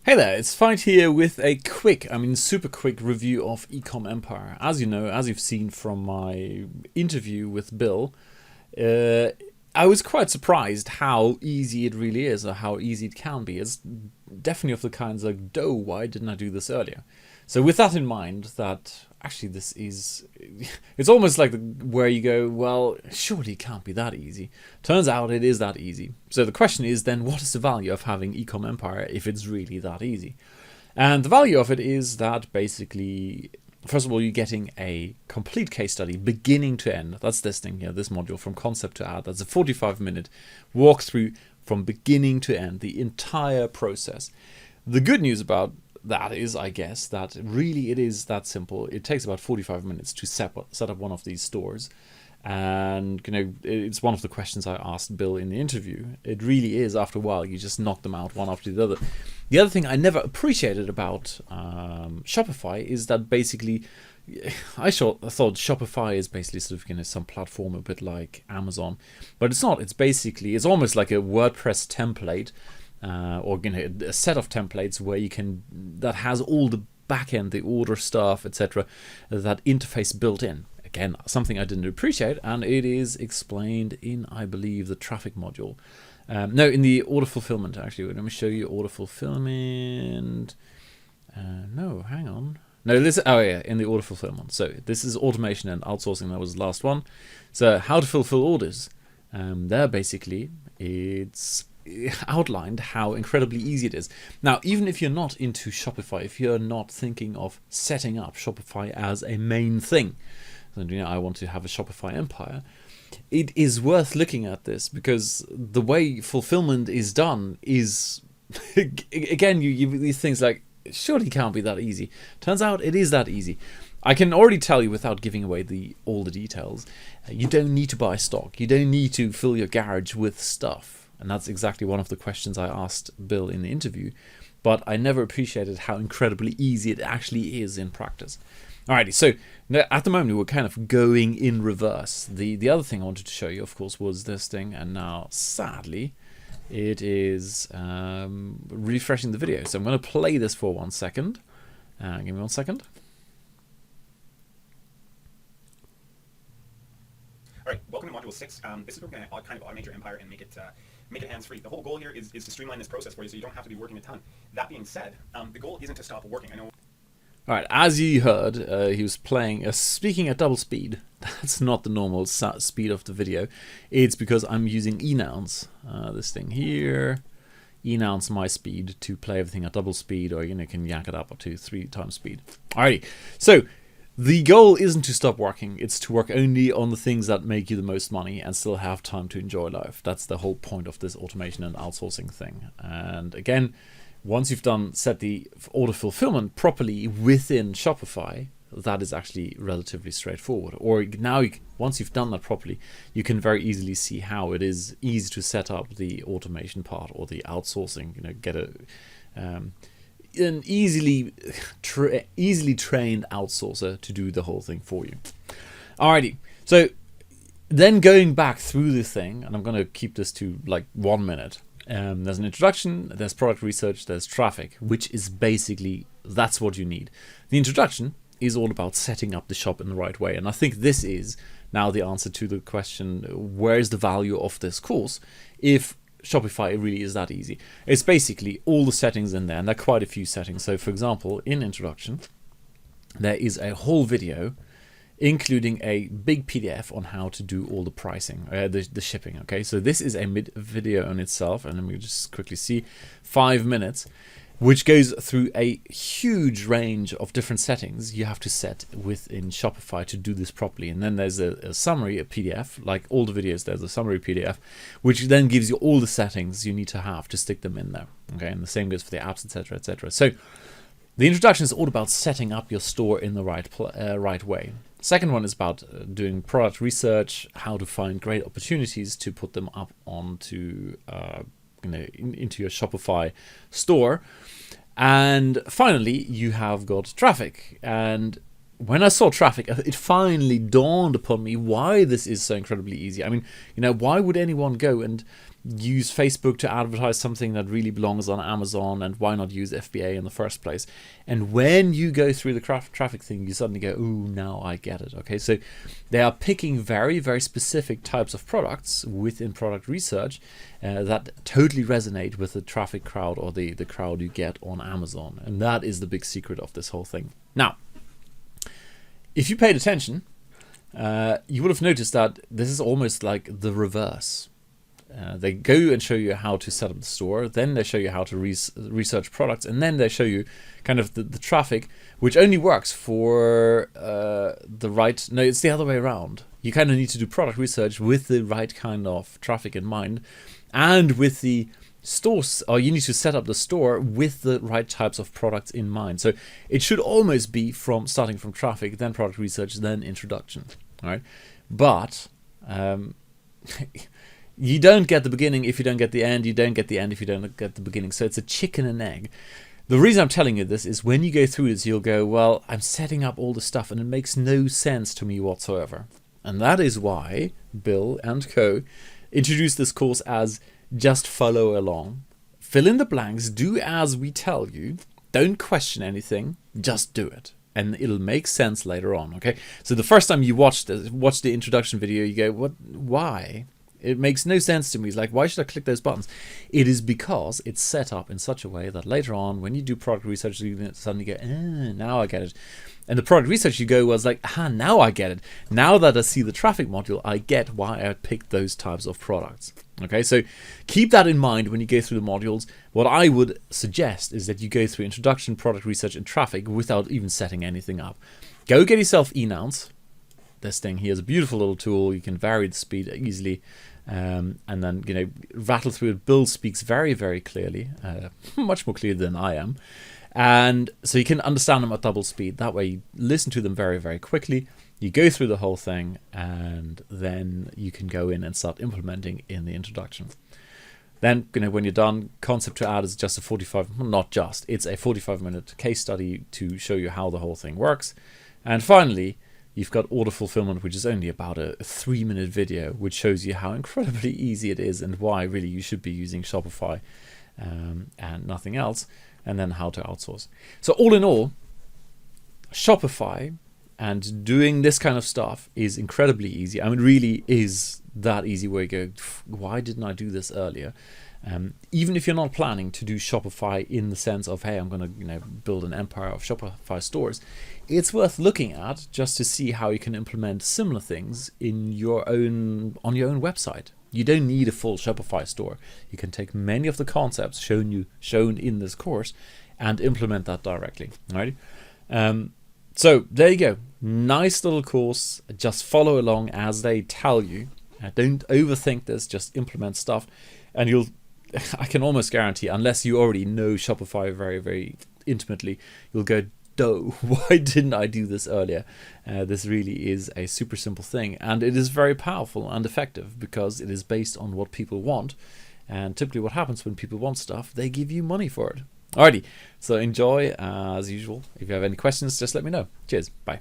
Hey there, it's Fight here with a super quick review of eCom Empire. As you know, as you've seen from my interview with Bill, I was quite surprised how easy it really is, or how easy it can be. It's definitely of the kinds like, oh, why didn't I do this earlier? So with that in mind, that actually this is, it's almost like where you go, well, surely it can't be that easy. Turns out it is that easy. So the question is then, what is the value of having eCom Empire if it's really that easy? And the value of it is that basically, first of all, you're getting a complete case study beginning to end. That's this thing here, this module from concept to ad. That's a 45-minute walkthrough from beginning to end, the entire process. The good news about that is, I guess, that really it is that simple. It takes about 45 minutes to set up one of these stores. And, you know, it's one of the questions I asked Bill in the interview. It really is, after a while, you just knock them out one after the other. The other thing I never appreciated about Shopify is that basically, I thought Shopify is basically sort of, you know, some platform a bit like Amazon. But it's not. It's basically, it's almost like a WordPress template. Or, you know, a set of templates where you can, that has all the backend, the order stuff, etc., that interface built in. Again, something I didn't appreciate, and it is explained in, I believe, the traffic module. No, in the order fulfillment, actually. Let me show you order fulfillment. No, hang on. No, this, oh yeah, in the order fulfillment. So this is automation and outsourcing. That was the last one. So how to fulfill orders. There, basically, it's outlined how incredibly easy it is. Now, even if you're not into Shopify, if you're not thinking of setting up Shopify as a main thing, so, you know, I want to have a Shopify empire, it is worth looking at this, because the way fulfillment is done is, again, you these things like, surely it can't be that easy. Turns out it is that easy. I can already tell you, without giving away all the details, you don't need to buy stock. You don't need to fill your garage with stuff. And that's exactly one of the questions I asked Bill in the interview. But I never appreciated how incredibly easy it actually is in practice. Alrighty, so at the moment we're kind of going in reverse. The other thing I wanted to show you, of course, was this thing. And now, sadly, it is refreshing the video. So I'm going to play this for 1 second. Give me 1 second. All right, welcome to Module 6. This is where we're going to kind of automate your empire and make it hands-free. The whole goal here is to streamline this process for you so you don't have to be working a ton. That being said, the goal isn't to stop working. I know. All right, as you heard, he was playing, speaking at double speed. That's not the normal speed of the video. It's because I'm using enouns, this thing here. Enouns my speed to play everything at double speed, or, you know, can yak it up to 3 times speed. Alrighty, so the goal isn't to stop working. It's to work only on the things that make you the most money and still have time to enjoy life. That's the whole point of this automation and outsourcing thing. And again, once you've set the order fulfillment properly within Shopify, that is actually relatively straightforward. Or now, once you've done that properly, you can very easily see how it is easy to set up the automation part or the outsourcing. You know, get an easily trained outsourcer to do the whole thing for you. Alrighty, so then going back through the thing, and I'm going to keep this to like 1 minute. There's an introduction, there's product research, there's traffic, which is basically, that's what you need. The introduction is all about setting up the shop in the right way, and I think this is now the answer to the question, where is the value of this course if Shopify really is that easy? It's basically all the settings in there, and there are quite a few settings. So for example, in introduction, there is a whole video including a big PDF on how to do all the pricing, the shipping. Okay, so this is a video on itself, and let me just quickly see, 5 minutes, which goes through a huge range of different settings you have to set within Shopify to do this properly. And then there's a summary, a PDF, like all the videos, there's a summary PDF, which then gives you all the settings you need to have to stick them in there. Okay, and the same goes for the apps, etc., etc. So the introduction is all about setting up your store in the right way. Second one is about doing product research, how to find great opportunities to put them up onto into your Shopify store. And finally, you have got traffic. And when I saw traffic, it finally dawned upon me why this is so incredibly easy. I mean, you know, why would anyone go and use Facebook to advertise something that really belongs on Amazon, and why not use FBA in the first place? And when you go through the traffic thing, you suddenly go, ooh, now I get it. Okay, so they are picking very, very specific types of products within product research that totally resonate with the traffic crowd, or the crowd you get on Amazon. And that is the big secret of this whole thing. Now, if you paid attention, you would have noticed that this is almost like the reverse. They go and show you how to set up the store, then they show you how to research products, and then they show you kind of the traffic, which only works for the right... No, it's the other way around. You kind of need to do product research with the right kind of traffic in mind, and with the stores, or you need to set up the store with the right types of products in mind. So it should almost be from starting from traffic, then product research, then introduction. All right, but you don't get the beginning if you don't get the end. You don't get the end if you don't get the beginning. So it's a chicken and egg. The reason I'm telling you this is when you go through this, you'll go, well, I'm setting up all the stuff and it makes no sense to me whatsoever. And that is why Bill and co introduced this course as just follow along. Fill in the blanks, do as we tell you. Don't question anything, just do it. And it'll make sense later on, okay? So the first time you watch the introduction video, you go, what? Why? It makes no sense to me. It's like, why should I click those buttons? It is because it's set up in such a way that later on, when you do product research, you suddenly go, now I get it. And the product research you go was like, now I get it. Now that I see the traffic module, I get why I picked those types of products. Okay, so keep that in mind when you go through the modules. What I would suggest is that you go through introduction, product research, and traffic without even setting anything up. Go get yourself eNouns. This thing here is a beautiful little tool. You can vary the speed easily, and then rattle through it. Bill speaks very, very clearly, much more clearly than I am, and so you can understand them at double speed. That way, you listen to them very, very quickly. You go through the whole thing, and then you can go in and start implementing in the introduction. Then, when you're done, concept to add is just a 45-minute case study to show you how the whole thing works. And finally, you've got order fulfillment, which is only about a 3-minute video, which shows you how incredibly easy it is and why really you should be using Shopify and nothing else, and then how to outsource. So all in all, Shopify and doing this kind of stuff is incredibly easy. I mean, really is that easy where you go, why didn't I do this earlier? Even if you're not planning to do Shopify in the sense of, hey, I'm going to build an empire of Shopify stores, it's worth looking at just to see how you can implement similar things on your own website. You don't need a full Shopify store. You can take many of the concepts shown in this course and implement that directly. All right. So there you go. Nice little course. Just follow along as they tell you. Don't overthink this. Just implement stuff, and I can almost guarantee, unless you already know Shopify very, very intimately, you'll go, duh, why didn't I do this earlier? This really is a super simple thing, and it is very powerful and effective because it is based on what people want. And typically what happens when people want stuff, they give you money for it. Alrighty, so enjoy as usual. If you have any questions, just let me know. Cheers, bye.